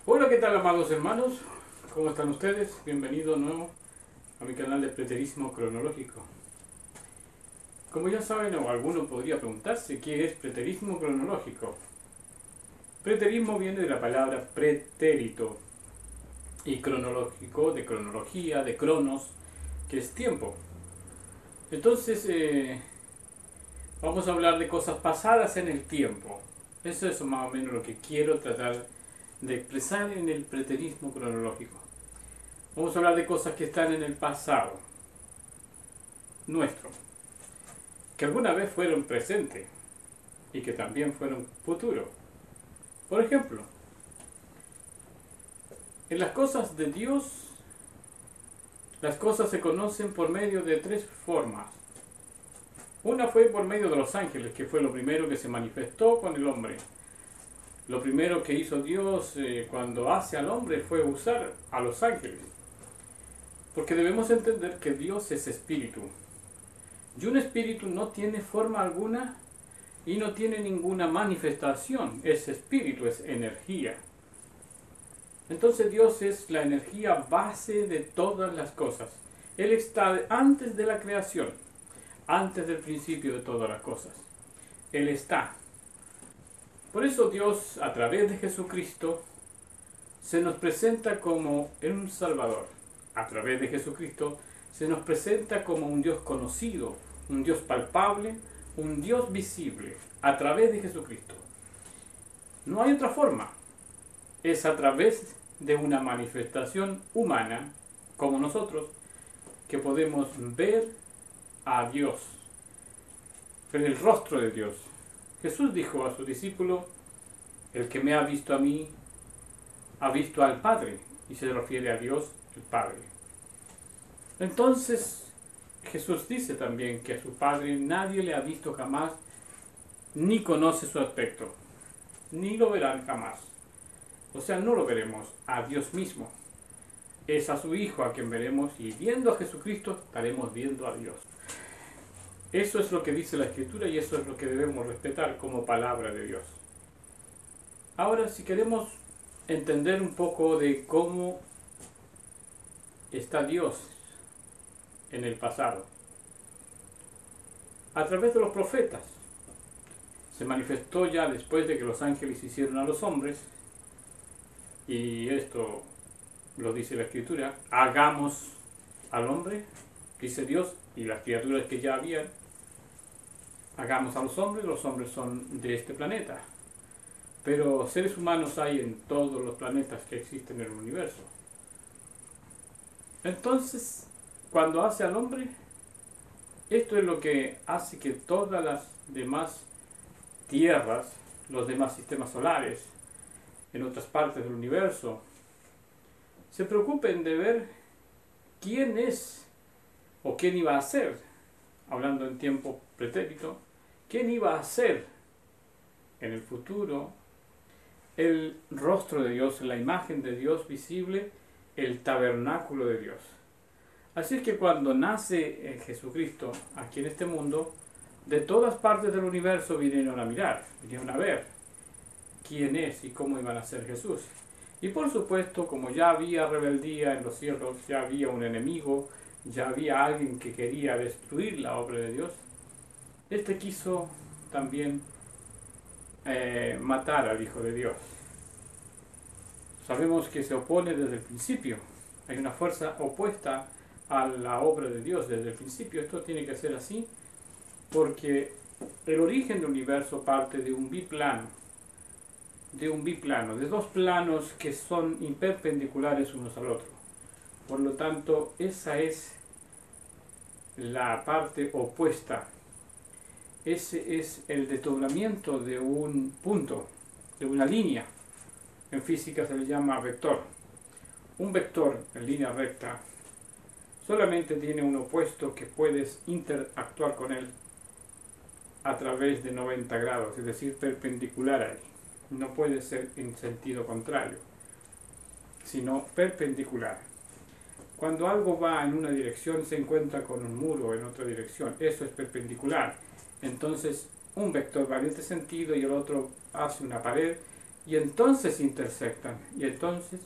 Hola, ¿qué tal, amados hermanos? ¿Cómo están ustedes? Bienvenido de nuevo a mi canal de Preterismo Cronológico. Como ya saben, o alguno podría preguntarse, ¿qué es preterismo cronológico? Preterismo viene de la palabra pretérito y cronológico, de cronología, de cronos, que es tiempo. Entonces, vamos a hablar de cosas pasadas en el tiempo. Eso es más o menos lo que quiero tratar de expresar en el preterismo cronológico. Vamos a hablar de cosas que están en el pasado nuestro, que alguna vez fueron presente y que también fueron futuro. Por ejemplo, en las cosas de Dios, las cosas se conocen por medio de tres formas. Una fue por medio de los ángeles, que fue lo primero que se manifestó con el hombre. Lo primero que hizo Dios cuando hace al hombre fue usar a los ángeles. Porque debemos entender que Dios es espíritu. Y un espíritu no tiene forma alguna y no tiene ninguna manifestación. Es espíritu, es energía. Entonces Dios es la energía base de todas las cosas. Él está antes de la creación, antes del principio de todas las cosas. Él está. Por eso Dios, a través de Jesucristo, se nos presenta como un Salvador. A través de Jesucristo se nos presenta como un Dios conocido, un Dios palpable, un Dios visible, a través de Jesucristo. No hay otra forma. Es a través de una manifestación humana, como nosotros, que podemos ver a Dios, ver el rostro de Dios. Jesús dijo a sus discípulos: el que me ha visto a mí, ha visto al Padre, y se refiere a Dios, el Padre. Entonces, Jesús dice también que a su Padre nadie le ha visto jamás, ni conoce su aspecto, ni lo verán jamás. O sea, no lo veremos a Dios mismo. Es a su Hijo a quien veremos, y viendo a Jesucristo estaremos viendo a Dios. Eso es lo que dice la Escritura y eso es lo que debemos respetar como palabra de Dios. Ahora, si queremos entender un poco de cómo está Dios en el pasado, a través de los profetas, se manifestó ya después de que los ángeles hicieron a los hombres, y esto lo dice la Escritura: hagamos al hombre, dice Dios, y las criaturas que ya habían, hagamos a los hombres son de este planeta. Pero seres humanos hay en todos los planetas que existen en el universo. Entonces, cuando hace al hombre, esto es lo que hace que todas las demás tierras, los demás sistemas solares, en otras partes del universo, se preocupen de ver quién es o quién iba a ser, hablando en tiempo pretérito, quién iba a ser en el futuro el rostro de Dios, la imagen de Dios visible, el tabernáculo de Dios. Así es que cuando nace Jesucristo aquí en este mundo, de todas partes del universo vinieron a mirar, vinieron a ver quién es y cómo iban a ser Jesús. Y por supuesto, como ya había rebeldía en los cielos, ya había un enemigo, ya había alguien que quería destruir la obra de Dios, este quiso también matar al Hijo de Dios. Sabemos que se opone desde el principio. Hay una fuerza opuesta a la obra de Dios desde el principio. Esto tiene que ser así porque el origen del universo parte de un biplano, de dos planos que son hiperpendiculares unos al otro. Por lo tanto, esa es la parte opuesta. Ese es el desdoblamiento de un punto, de una línea. En física se le llama vector. Un vector en línea recta solamente tiene un opuesto que puedes interactuar con él a través de 90 grados, es decir, perpendicular a él. No puede ser en sentido contrario, sino perpendicular. Cuando algo va en una dirección se encuentra con un muro en otra dirección. Eso es perpendicular. Entonces, un vector va en este sentido y el otro hace una pared y entonces intersectan, y entonces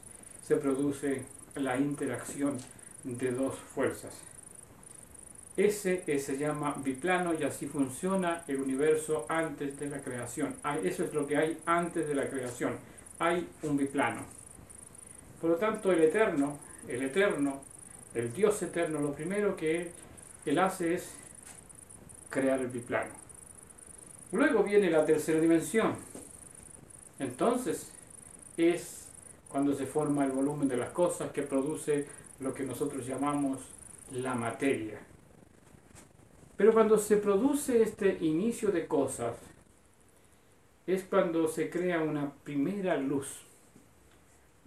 se produce la interacción de dos fuerzas. Ese se llama biplano y así funciona el universo antes de la creación. Eso es lo que hay antes de la creación. Hay un biplano. Por lo tanto, el eterno, el Dios eterno, lo primero que él hace es crear el biplano. Luego viene la tercera dimensión. Entonces, es cuando se forma el volumen de las cosas que produce lo que nosotros llamamos la materia. Pero cuando se produce este inicio de cosas, es cuando se crea una primera luz.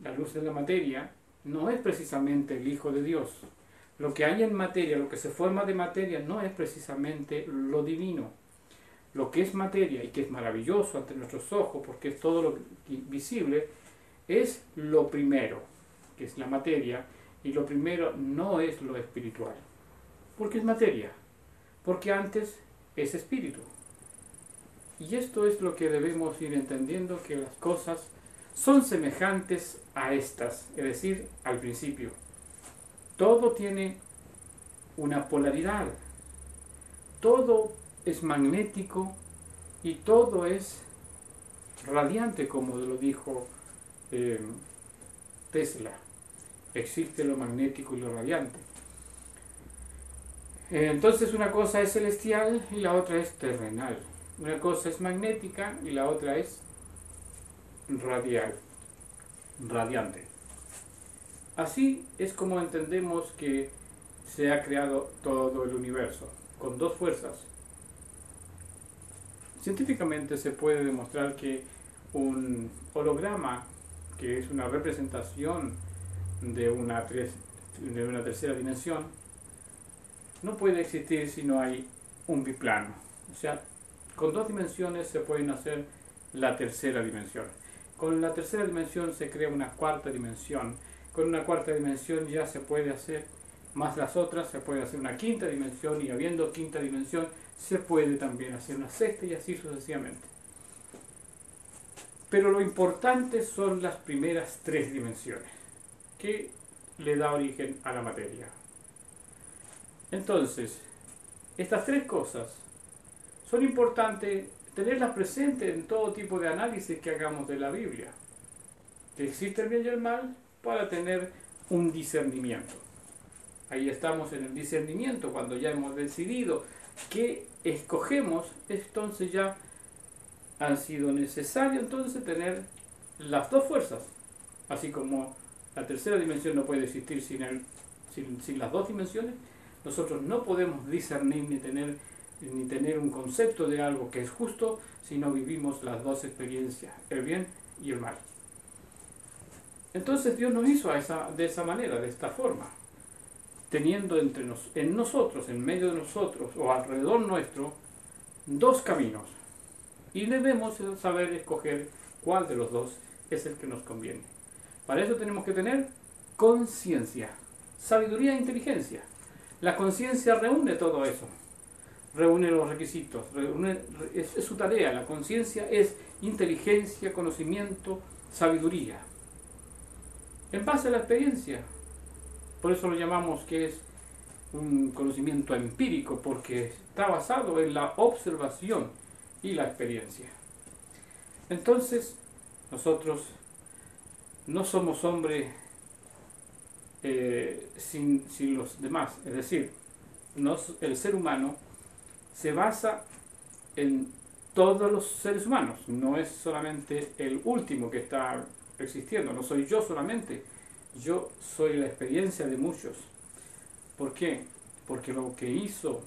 La luz de la materia no es precisamente el Hijo de Dios. Lo que hay en materia, lo que se forma de materia, no es precisamente lo divino. Lo que es materia y que es maravilloso ante nuestros ojos, porque es todo lo visible, es lo primero, que es la materia, y lo primero no es lo espiritual, porque es materia, porque antes es espíritu. Y esto es lo que debemos ir entendiendo, que las cosas son semejantes a estas, es decir, al principio. Todo tiene una polaridad, todo es magnético y todo es radiante, como lo dijo Tesla. Existe lo magnético y lo radiante. Entonces una cosa es celestial y la otra es terrenal. Una cosa es magnética y la otra es radiante. Así es como entendemos que se ha creado todo el universo, con dos fuerzas. Científicamente se puede demostrar que un holograma, que es una representación de una tercera dimensión, no puede existir si no hay un biplano. O sea, con dos dimensiones se pueden hacer la tercera dimensión. Con la tercera dimensión se crea una cuarta dimensión. Con una cuarta dimensión ya se puede hacer, más las otras, se puede hacer una quinta dimensión, y habiendo quinta dimensión se puede también hacer una sexta y así sucesivamente. Pero lo importante son las primeras tres dimensiones, que le da origen a la materia. Entonces, estas tres cosas son importantes tenerlas presentes en todo tipo de análisis que hagamos de la Biblia. Que existe el bien y el mal para tener un discernimiento. Ahí estamos en el discernimiento, cuando ya hemos decidido qué escogemos, entonces ya han sido necesario entonces tener las dos fuerzas. Así como la tercera dimensión no puede existir sin las dos dimensiones, nosotros no podemos discernir ni tener un concepto de algo que es justo si no vivimos las dos experiencias, el bien y el mal. Entonces Dios nos hizo de esa manera, de esta forma, teniendo en nosotros, en medio de nosotros o alrededor nuestro, dos caminos. Y debemos saber escoger cuál de los dos es el que nos conviene. Para eso tenemos que tener conciencia, sabiduría e inteligencia. La conciencia reúne todo eso, reúne los requisitos, es su tarea. La conciencia es inteligencia, conocimiento, sabiduría. En base a la experiencia. Por eso lo llamamos que es un conocimiento empírico, porque está basado en la observación y la experiencia. Entonces, nosotros no somos hombres sin los demás. Es decir, el ser humano se basa en todos los seres humanos. No es solamente el último que está existiendo. No soy yo solamente. Yo soy la experiencia de muchos. ¿Por qué? Porque lo que hizo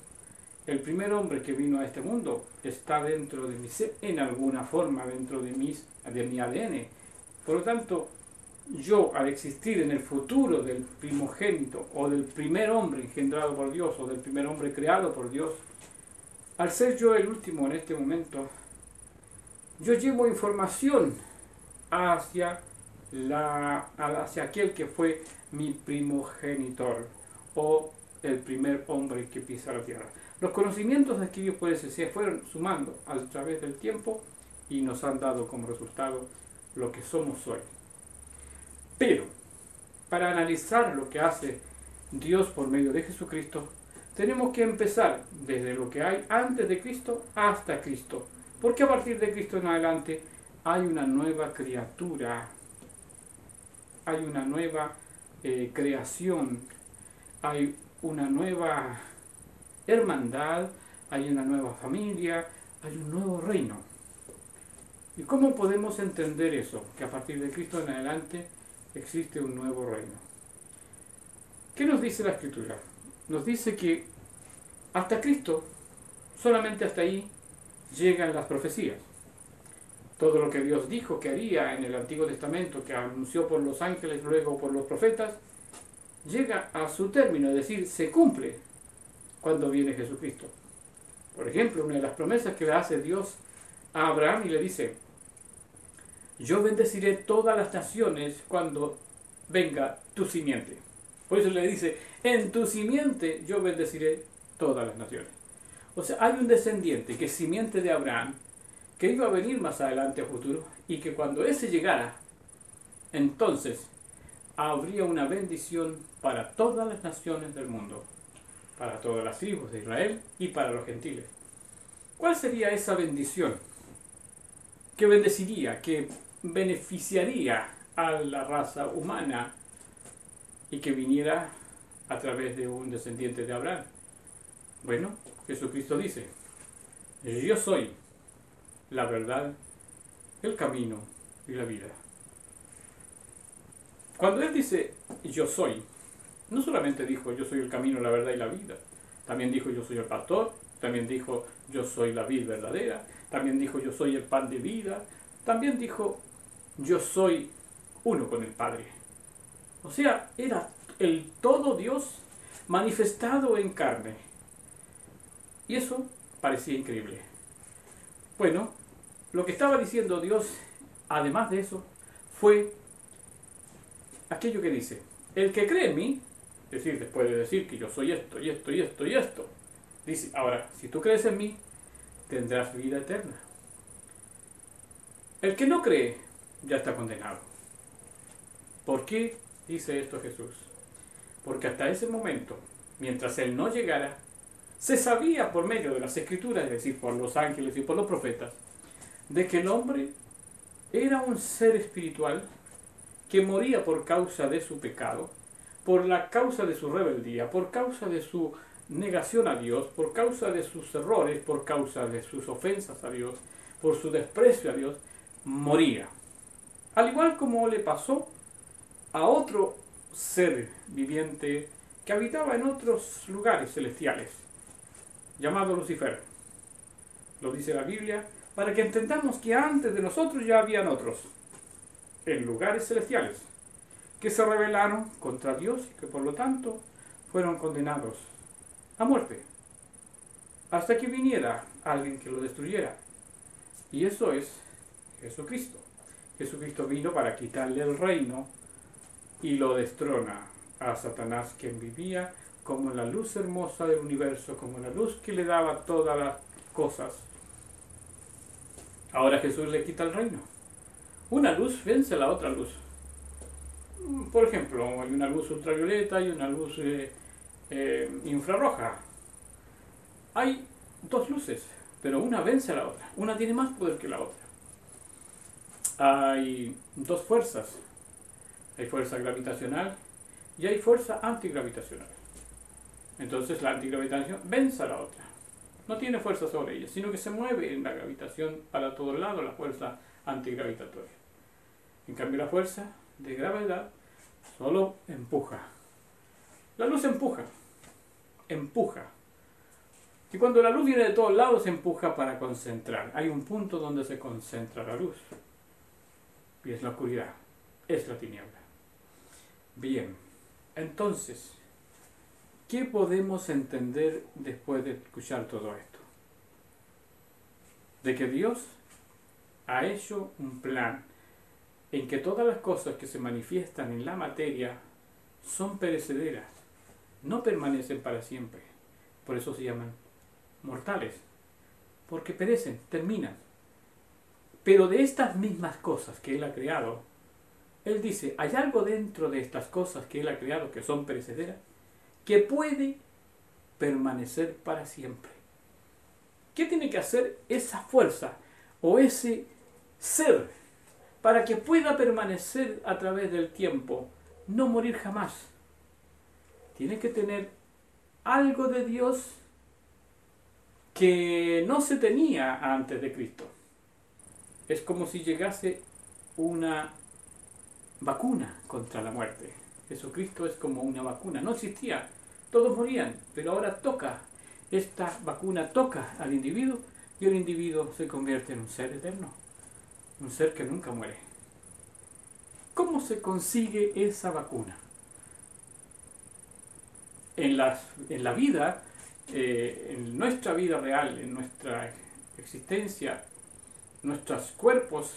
el primer hombre que vino a este mundo está dentro de mi ser, en alguna forma, dentro de mi ADN. Por lo tanto, yo, al existir en el futuro del primogénito o del primer hombre engendrado por Dios o del primer hombre creado por Dios, al ser yo el último en este momento, yo llevo información hacia aquel que fue mi primogenitor o el primer hombre que pisa la tierra. Los conocimientos adquiridos por ese se fueron sumando a través del tiempo y nos han dado como resultado lo que somos hoy. Pero, para analizar lo que hace Dios por medio de Jesucristo, tenemos que empezar desde lo que hay antes de Cristo hasta Cristo. Porque a partir de Cristo en adelante hay una nueva criatura, hay una nueva creación, hay una nueva hermandad, hay una nueva familia, hay un nuevo reino. ¿Y cómo podemos entender eso? Que a partir de Cristo en adelante existe un nuevo reino. ¿Qué nos dice la Escritura? Nos dice que hasta Cristo, solamente hasta ahí, llegan las profecías. Todo lo que Dios dijo que haría en el Antiguo Testamento, que anunció por los ángeles, luego por los profetas, llega a su término, es decir, se cumple cuando viene Jesucristo. Por ejemplo, una de las promesas que le hace Dios a Abraham y le dice: yo bendeciré todas las naciones cuando venga tu simiente. Por eso le dice: en tu simiente yo bendeciré todas las naciones. O sea, hay un descendiente que es simiente de Abraham, que iba a venir más adelante a futuro, y que cuando ese llegara, entonces habría una bendición para todas las naciones del mundo, para todas las tribus de Israel y para los gentiles. ¿Cuál sería esa bendición? Que bendeciría, que beneficiaría a la raza humana y que viniera a través de un descendiente de Abraham. Bueno, Jesucristo dice: yo soy la verdad, el camino y la vida. Cuando Él dice yo soy, no solamente dijo yo soy el camino, la verdad y la vida, también dijo yo soy el pastor, también dijo yo soy la vid verdadera, también dijo yo soy el pan de vida, también dijo yo soy uno con el Padre. O sea, era el todo Dios manifestado en carne. Y eso parecía increíble. Bueno, lo que estaba diciendo Dios, además de eso, fue aquello que dice: el que cree en mí, es decir, después de decir que yo soy esto, y esto, y esto, y esto, dice: ahora, si tú crees en mí, tendrás vida eterna. El que no cree, ya está condenado. ¿Por qué dice esto Jesús? Porque hasta ese momento, mientras Él no llegara, se sabía por medio de las Escrituras, es decir, por los ángeles y por los profetas, de que el hombre era un ser espiritual que moría por causa de su pecado, por la causa de su rebeldía, por causa de su negación a Dios, por causa de sus errores, por causa de sus ofensas a Dios, por su desprecio a Dios, moría. Al igual como le pasó a otro ser viviente que habitaba en otros lugares celestiales, llamado Lucifer. Lo dice la Biblia, para que entendamos que antes de nosotros ya habían otros, en lugares celestiales, que se rebelaron contra Dios y que por lo tanto fueron condenados a muerte, hasta que viniera alguien que lo destruyera. Y eso es Jesucristo. Jesucristo vino para quitarle el reino y lo destrona a Satanás, quien vivía como la luz hermosa del universo, como la luz que le daba todas las cosas. Ahora Jesús le quita el reino. Una luz vence a la otra luz. Por ejemplo, hay una luz ultravioleta y una luz infrarroja. Hay dos luces, pero una vence a la otra. Una tiene más poder que la otra. Hay dos fuerzas. Hay fuerza gravitacional y hay fuerza antigravitacional. Entonces la antigravitación vence a la otra. No tiene fuerza sobre ella, sino que se mueve en la gravitación para todos lados, la fuerza antigravitatoria. En cambio, la fuerza de gravedad solo empuja. La luz empuja. Y cuando la luz viene de todos lados, se empuja para concentrar. Hay un punto donde se concentra la luz. Y es la oscuridad, es la tiniebla. Bien, entonces, ¿qué podemos entender después de escuchar todo esto? De que Dios ha hecho un plan en que todas las cosas que se manifiestan en la materia son perecederas, no permanecen para siempre. Por eso se llaman mortales, porque perecen, terminan. Pero de estas mismas cosas que Él ha creado, Él dice, hay algo dentro de estas cosas que Él ha creado que son perecederas, que puede permanecer para siempre. ¿Qué tiene que hacer esa fuerza o ese ser para que pueda permanecer a través del tiempo, no morir jamás? Tiene que tener algo de Dios que no se tenía antes de Cristo. Es como si llegase una vacuna contra la muerte. Jesucristo es como una vacuna. No existía, todos morían, pero ahora esta vacuna toca al individuo y el individuo se convierte en un ser eterno, un ser que nunca muere. ¿Cómo se consigue esa vacuna? En la vida, en nuestra vida real, en nuestra existencia, nuestros cuerpos,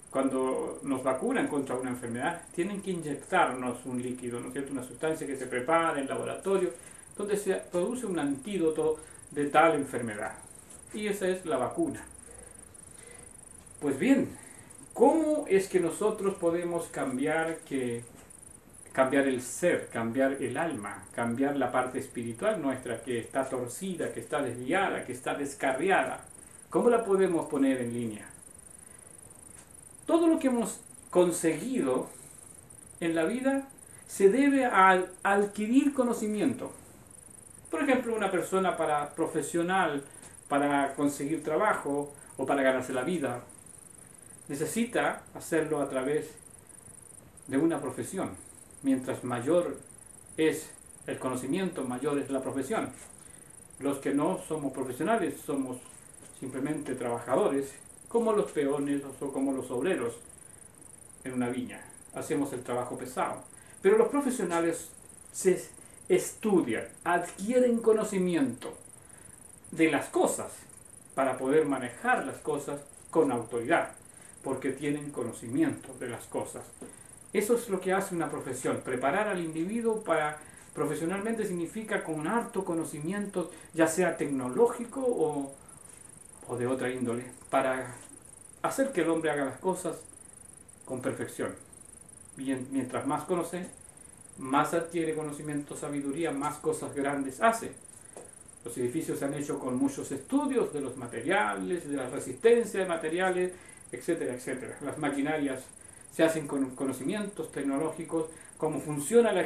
cuando nos vacunan contra una enfermedad, tienen que inyectarnos un líquido, ¿no es cierto? Una sustancia que se prepara en laboratorio, donde se produce un antídoto de tal enfermedad. Y esa es la vacuna. Pues bien, ¿cómo es que nosotros podemos cambiar el ser, cambiar el alma, cambiar la parte espiritual nuestra que está torcida, que está desviada, que está descarriada? ¿Cómo la podemos poner en línea? Todo lo que hemos conseguido en la vida se debe a adquirir conocimiento. Por ejemplo, una persona profesional para conseguir trabajo o para ganarse la vida necesita hacerlo a través de una profesión. Mientras mayor es el conocimiento, mayor es la profesión. Los que no somos profesionales somos simplemente trabajadores, como los peones o como los obreros en una viña. Hacemos el trabajo pesado. Pero los profesionales se estudian, adquieren conocimiento de las cosas para poder manejar las cosas con autoridad, porque tienen conocimiento de las cosas. Eso es lo que hace una profesión. Preparar al individuo profesionalmente significa con harto conocimiento, ya sea tecnológico o de otra índole, para hacer que el hombre haga las cosas con perfección. Mientras más conoce, más adquiere conocimiento, sabiduría, más cosas grandes hace. Los edificios se han hecho con muchos estudios de los materiales, de la resistencia de materiales, etcétera, etcétera. Las maquinarias se hacen con conocimientos tecnológicos, cómo funciona la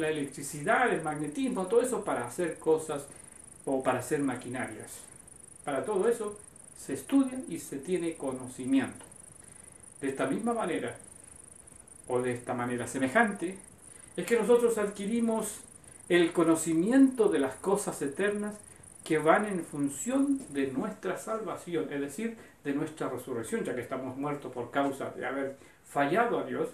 electricidad, el magnetismo, todo eso para hacer cosas o para hacer maquinarias. Para todo eso se estudia y se tiene conocimiento. De esta misma manera, o de esta manera semejante, es que nosotros adquirimos el conocimiento de las cosas eternas que van en función de nuestra salvación, es decir, de nuestra resurrección, ya que estamos muertos por causa de haber fallado a Dios.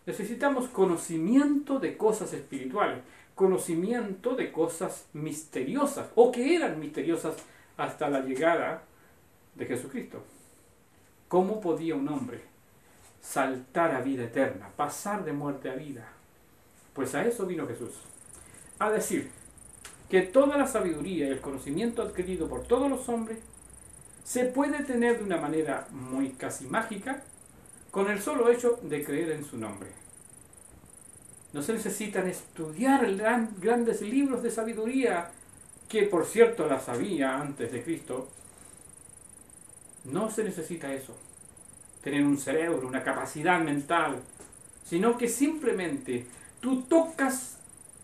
Necesitamos conocimiento de cosas espirituales, conocimiento de cosas misteriosas, o que eran misteriosas hasta la llegada de Jesucristo. ¿Cómo podía un hombre saltar a vida eterna, pasar de muerte a vida? Pues a eso vino Jesús, a decir que toda la sabiduría y el conocimiento adquirido por todos los hombres se puede tener de una manera muy casi mágica con el solo hecho de creer en su nombre. No se necesitan estudiar grandes libros de sabiduría, que por cierto las había antes de Cristo. No se necesita eso, tener un cerebro, una capacidad mental, sino que simplemente tú tocas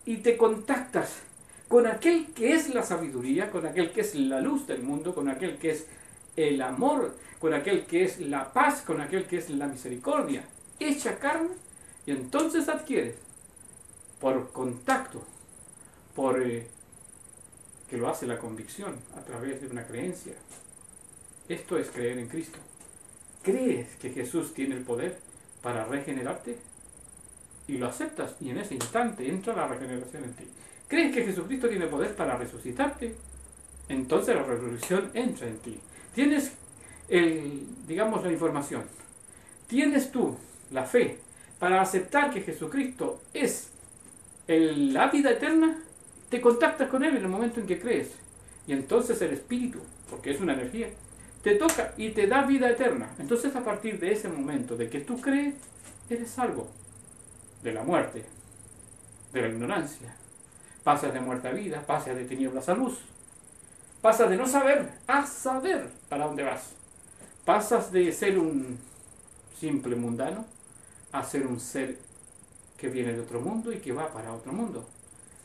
y te contactas con aquel que es la sabiduría, con aquel que es la luz del mundo, con aquel que es el amor, con aquel que es la paz, con aquel que es la misericordia, hecha carne, y entonces adquieres por contacto, que lo hace la convicción a través de una creencia. Esto es creer en Cristo. ¿Crees que Jesús tiene el poder para regenerarte? Y lo aceptas, y en ese instante entra la regeneración en ti. ¿Crees que Jesucristo tiene poder para resucitarte? Entonces la resurrección entra en ti. Tienes la información. Tienes tú la fe para aceptar que Jesucristo es la vida eterna. Te contactas con Él en el momento en que crees. Y entonces el Espíritu, porque es una energía, te toca y te da vida eterna. Entonces a partir de ese momento de que tú crees, eres salvo de la muerte, de la ignorancia. Pasas de muerte a vida, pasas de tinieblas a luz. Pasas de no saber a saber para dónde vas. Pasas de ser un simple mundano a ser un ser que viene de otro mundo y que va para otro mundo.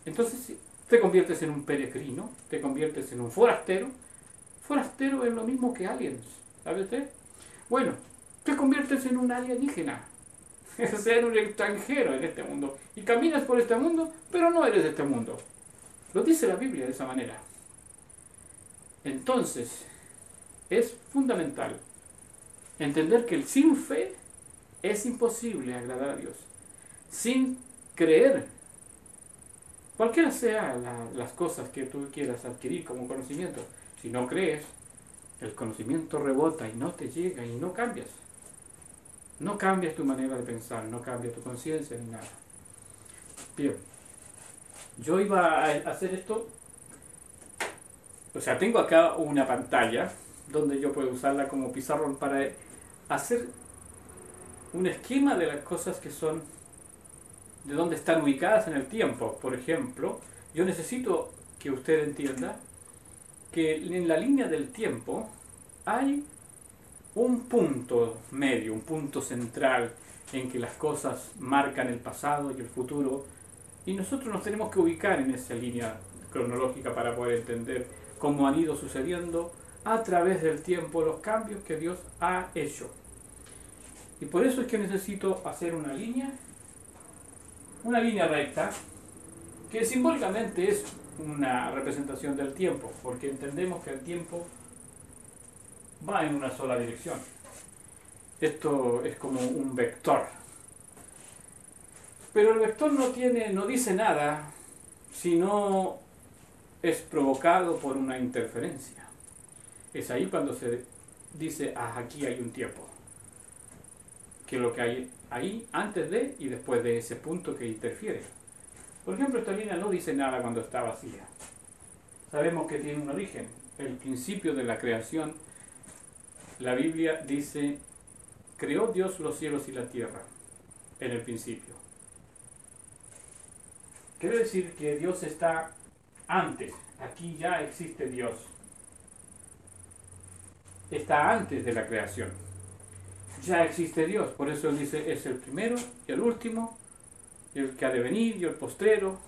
Entonces te conviertes en un peregrino, te conviertes en un forastero. Forastero es lo mismo que aliens, ¿sabe usted? Bueno, te conviertes en un alienígena, o sea, en un extranjero en este mundo. Y caminas por este mundo, pero no eres de este mundo. Lo dice la Biblia de esa manera. Entonces, es fundamental entender que sin fe es imposible agradar a Dios. Sin creer, cualquiera sea las cosas que tú quieras adquirir como conocimiento, si no crees, el conocimiento rebota y no te llega y no cambias. No cambias tu manera de pensar, no cambia tu conciencia ni nada. Bien, yo iba a hacer esto, o sea, tengo acá una pantalla donde yo puedo usarla como pizarrón para hacer un esquema de las cosas que son, de dónde están ubicadas en el tiempo. Por ejemplo, yo necesito que usted entienda que en la línea del tiempo hay un punto medio, un punto central en que las cosas marcan el pasado y el futuro, y nosotros nos tenemos que ubicar en esa línea cronológica para poder entender cómo han ido sucediendo a través del tiempo los cambios que Dios ha hecho. Y por eso es que necesito hacer una línea recta, que simbólicamente es una representación del tiempo, porque entendemos que el tiempo va en una sola dirección. Esto es como un vector. Pero el vector no dice nada si no es provocado por una interferencia. Es ahí cuando se dice, aquí hay un tiempo. Que es lo que hay ahí antes de y después de ese punto que interfiere. Por ejemplo, esta línea no dice nada cuando está vacía. Sabemos que tiene un origen. El principio de la creación, la Biblia dice, creó Dios los cielos y la tierra en el principio. Quiere decir que Dios está antes. Aquí ya existe Dios. Está antes de la creación. Ya existe Dios. Por eso Él dice, es el primero y el último, el que ha de venir y el postrero.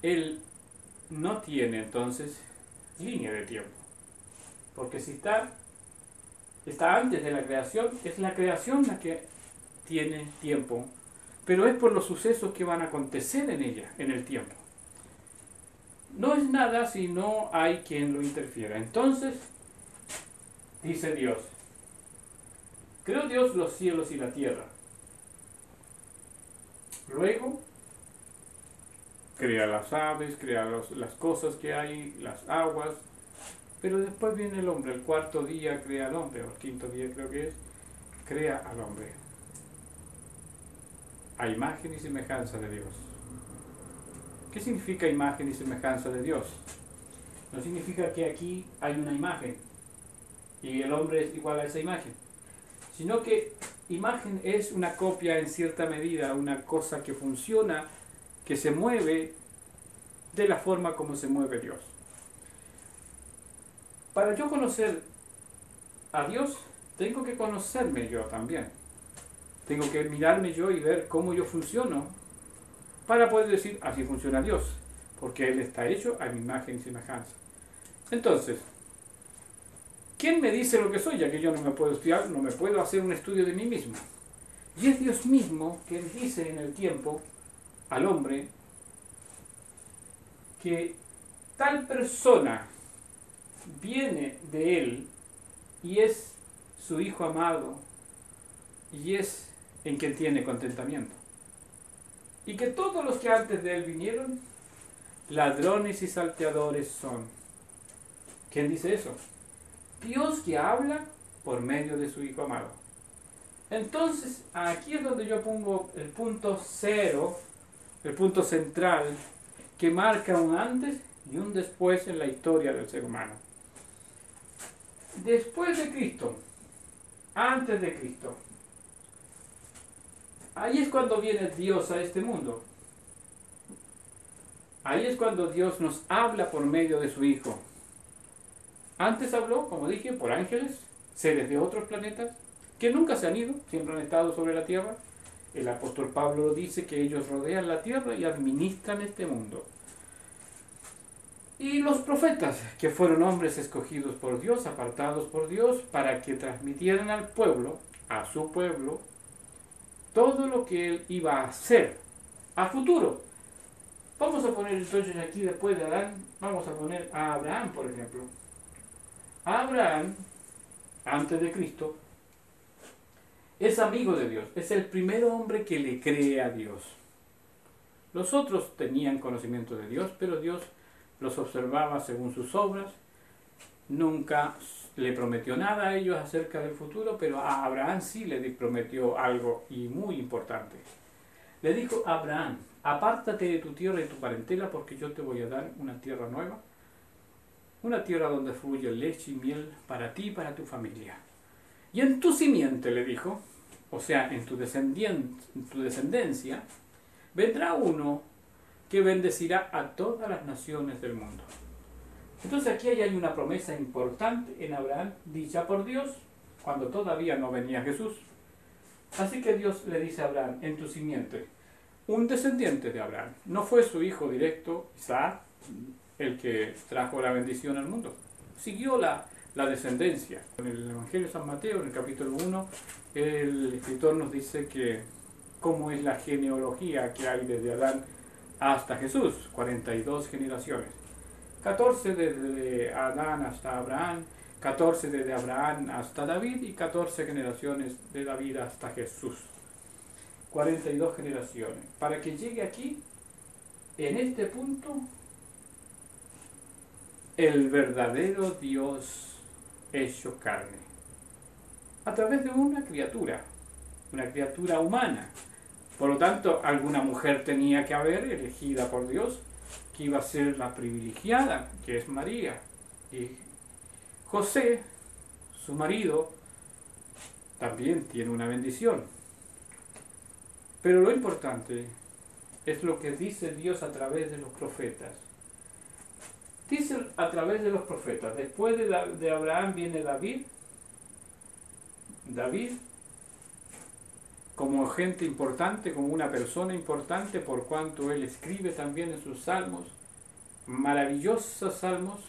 Él no tiene entonces línea de tiempo. Porque si está antes de la creación, es la creación la que tiene tiempo. Pero es por los sucesos que van a acontecer en ella, en el tiempo. No es nada si no hay quien lo interfiera. Entonces, dice Dios, creó Dios los cielos y la tierra. Luego, crea las aves, crea las cosas que hay, las aguas. Pero después viene el hombre, el cuarto día crea al hombre, o el quinto día creo que es, crea al hombre. A imagen y semejanza de Dios. ¿Qué significa imagen y semejanza de Dios? No significa que aquí hay una imagen y el hombre es igual a esa imagen, sino que imagen es una copia en cierta medida, una cosa que funciona, que se mueve de la forma como se mueve Dios. Para yo conocer a Dios, tengo que conocerme yo también. Tengo que mirarme yo y ver cómo yo funciono para poder decir, así funciona Dios, porque Él está hecho a mi imagen y semejanza. Entonces, ¿quién me dice lo que soy? Ya que yo no me puedo estudiar, no me puedo hacer un estudio de mí mismo. Y es Dios mismo quien dice en el tiempo al hombre que tal persona viene de Él y es su Hijo amado y es en quien tiene contentamiento. Y que todos los que antes de Él vinieron, ladrones y salteadores son. ¿Quién dice eso? Dios, que habla por medio de su Hijo amado. Entonces, aquí es donde yo pongo el punto cero, el punto central, que marca un antes y un después en la historia del ser humano. Después de Cristo, antes de Cristo, ahí es cuando viene Dios a este mundo. Ahí es cuando Dios nos habla por medio de su Hijo. Antes habló, como dije, por ángeles, seres de otros planetas, que nunca se han ido, siempre han estado sobre la tierra. El apóstol Pablo dice que ellos rodean la tierra y administran este mundo. Y los profetas, que fueron hombres escogidos por Dios, apartados por Dios, para que transmitieran al pueblo, a su pueblo, todo lo que él iba a hacer a futuro. Vamos a poner entonces aquí, después de Adán, vamos a poner a Abraham, por ejemplo. Abraham, antes de Cristo, es amigo de Dios, es el primer hombre que le cree a Dios. Los otros tenían conocimiento de Dios, pero Dios los observaba según sus obras. Nunca le prometió nada a ellos acerca del futuro, pero a Abraham sí le prometió algo y muy importante. Le dijo a Abraham: apártate de tu tierra y tu parentela, porque yo te voy a dar una tierra nueva, una tierra donde fluye leche y miel para ti y para tu familia. Y en tu simiente, le dijo, o sea, en tu descendencia, vendrá uno que bendecirá a todas las naciones del mundo. Entonces aquí hay una promesa importante en Abraham, dicha por Dios, cuando todavía no venía Jesús. Así que Dios le dice a Abraham: en tu simiente, un descendiente de Abraham. No fue su hijo directo, Isaac, el que trajo la bendición al mundo. Siguió la descendencia. En el Evangelio de San Mateo, en el capítulo 1, el escritor nos dice que cómo es la genealogía que hay desde Adán hasta Jesús, 42 generaciones. 14 desde Adán hasta Abraham, 14 desde Abraham hasta David y 14 generaciones de David hasta Jesús. 42 generaciones. Para que llegue aquí, en este punto, el verdadero Dios hecho carne. A través de una criatura humana. Por lo tanto, alguna mujer tenía que haber elegida por Dios, que iba a ser la privilegiada, que es María. Y José, su marido, también tiene una bendición. Pero lo importante es lo que dice Dios a través de los profetas. Dice a través de los profetas: después de Abraham viene David. David, como gente importante, como una persona importante, por cuanto él escribe también en sus salmos, maravillosos salmos,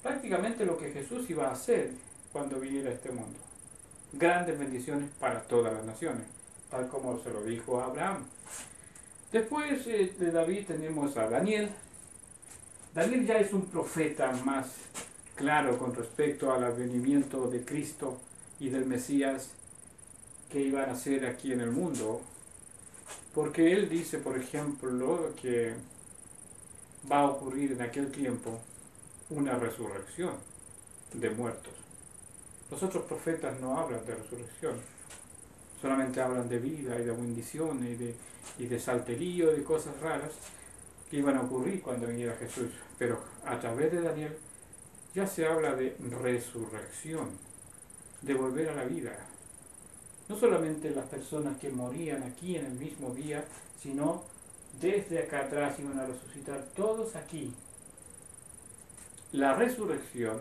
prácticamente lo que Jesús iba a hacer cuando viniera a este mundo. Grandes bendiciones para todas las naciones, tal como se lo dijo a Abraham. Después de David tenemos a Daniel. Daniel ya es un profeta más claro con respecto al advenimiento de Cristo y del Mesías que iban a ser aquí en el mundo, porque él dice, por ejemplo, que va a ocurrir en aquel tiempo una resurrección de muertos. Los otros profetas no hablan de resurrección, solamente hablan de vida y de bendición y de salterío, de cosas raras que iban a ocurrir cuando viniera Jesús. Pero a través de Daniel ya se habla de resurrección, de volver a la vida. No solamente las personas que morían aquí en el mismo día, sino desde acá atrás iban a resucitar todos aquí. La resurrección.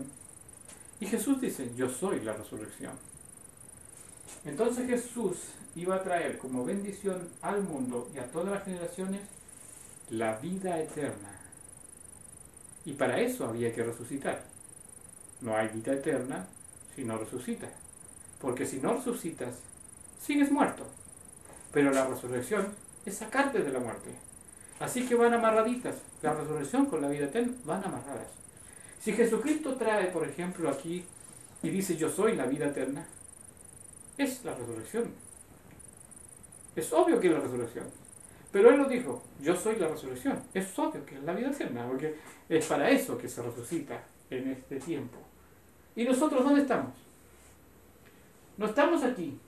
Y Jesús dice: yo soy la resurrección. Entonces Jesús iba a traer como bendición al mundo y a todas las generaciones la vida eterna. Y para eso había que resucitar. No hay vida eterna si no resucitas. Porque si no resucitas, sigues muerto. Pero la resurrección es sacarte de la muerte. Así que van amarraditas. La resurrección con la vida eterna van amarradas. Si Jesucristo trae, por ejemplo, aquí y dice: yo soy la vida eterna, es la resurrección. Es obvio que es la resurrección. Pero Él lo dijo: yo soy la resurrección. Es obvio que es la vida eterna, porque es para eso que se resucita en este tiempo. ¿Y nosotros dónde estamos? No estamos aquí,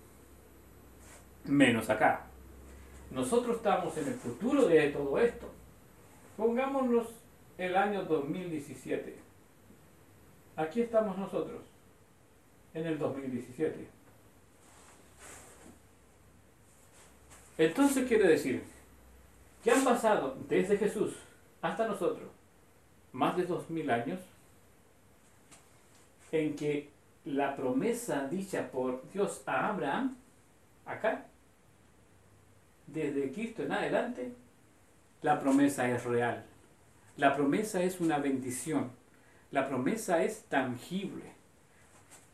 menos acá. Nosotros estamos en el futuro de todo esto. Pongámonos el año 2017. aquí estamos nosotros, en el 2017. Entonces quiere decir que han pasado desde Jesús hasta nosotros más de 2000 años en que la promesa dicha por Dios a Abraham, acá, desde Cristo en adelante, la promesa es real. La promesa es una bendición. La promesa es tangible.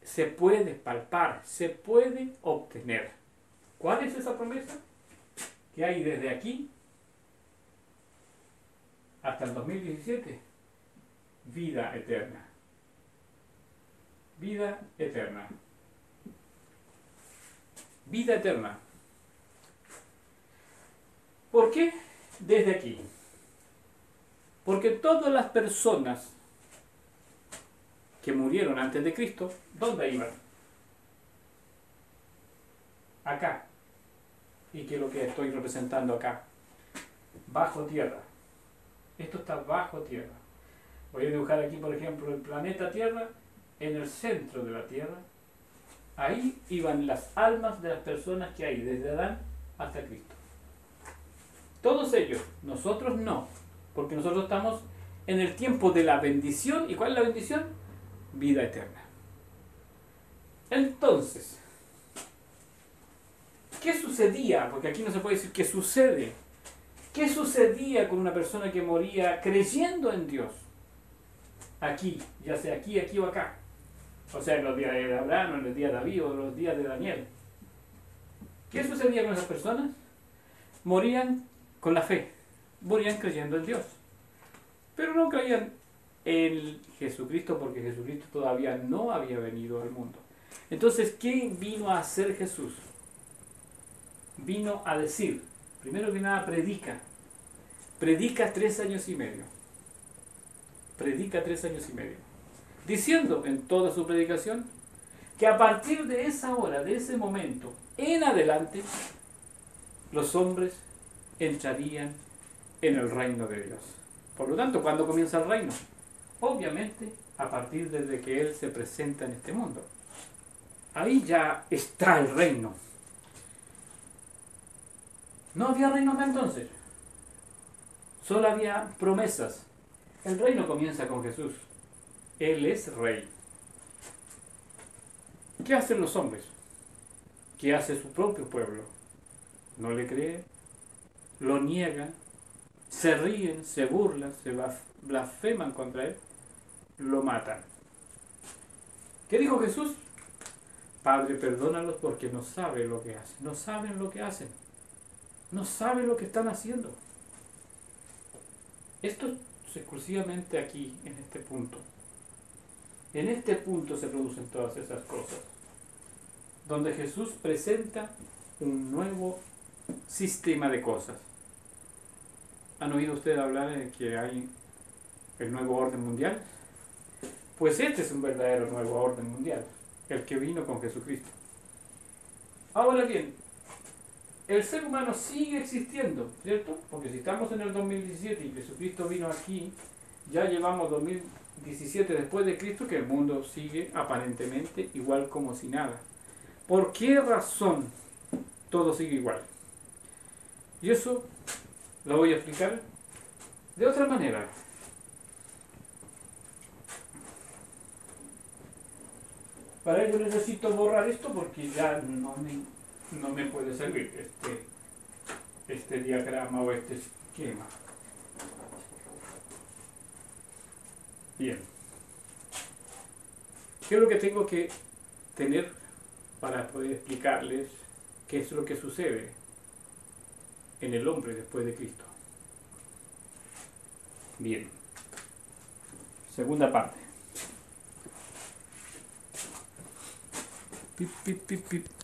Se puede palpar, se puede obtener. ¿Cuál es esa promesa? Que hay desde aquí hasta el 2017. Vida eterna. Vida eterna. Vida eterna. ¿Por qué desde aquí? Porque todas las personas que murieron antes de Cristo, ¿dónde iban? Acá. ¿Y qué es lo que estoy representando acá? Bajo tierra. Esto está bajo tierra. Voy a dibujar aquí, por ejemplo, el planeta Tierra. En el centro de la Tierra, ahí iban las almas de las personas que hay, desde Adán hasta Cristo. Todos ellos, nosotros no, porque nosotros estamos en el tiempo de la bendición. ¿Y cuál es la bendición? Vida eterna. Entonces, ¿qué sucedía? Porque aquí no se puede decir qué sucede. ¿Qué sucedía con una persona que moría creyendo en Dios? Aquí, ya sea aquí o acá. O sea, en los días de Abraham, o en los días de David, o en los días de Daniel. ¿Qué sucedía con esas personas? Morían con la fe, morían creyendo en Dios. Pero no creían en Jesucristo porque Jesucristo todavía no había venido al mundo. Entonces, ¿qué vino a hacer Jesús? Vino a decir, primero que nada, predica. Predica 3 años y medio. Predica 3 años y medio. Diciendo en toda su predicación que a partir de esa hora, de ese momento en adelante, los hombres entrarían en el reino de Dios. Por lo tanto, ¿cuándo comienza el reino? Obviamente, a partir desde que Él se presenta en este mundo. Ahí ya está el reino. No había reino hasta entonces. Solo había promesas. El reino comienza con Jesús. Él es rey. ¿Qué hacen los hombres? ¿Qué hace su propio pueblo? No le creen, lo niegan, se ríen, se burlan, se blasfeman contra él, lo matan. ¿Qué dijo Jesús? Padre, perdónalos porque no saben lo que hacen. No saben lo que hacen. No saben lo que están haciendo. Esto es exclusivamente aquí, en este punto. En este punto se producen todas esas cosas, donde Jesús presenta un nuevo sistema de cosas. ¿Han oído ustedes hablar de que hay el nuevo orden mundial? Pues este es un verdadero nuevo orden mundial, el que vino con Jesucristo. Ahora bien, el ser humano sigue existiendo, ¿cierto? Porque si estamos en el 2017 y Jesucristo vino aquí, ya llevamos 2017 después de Cristo, que el mundo sigue aparentemente igual como si nada. ¿Por qué razón todo sigue igual? Y eso lo voy a explicar de otra manera. Para ello necesito borrar esto porque ya no me puede servir este diagrama o este esquema. Bien. ¿Qué es lo que tengo que tener para poder explicarles qué es lo que sucede en el hombre después de Cristo? Bien. Segunda parte. Pip, pip, pip, pip.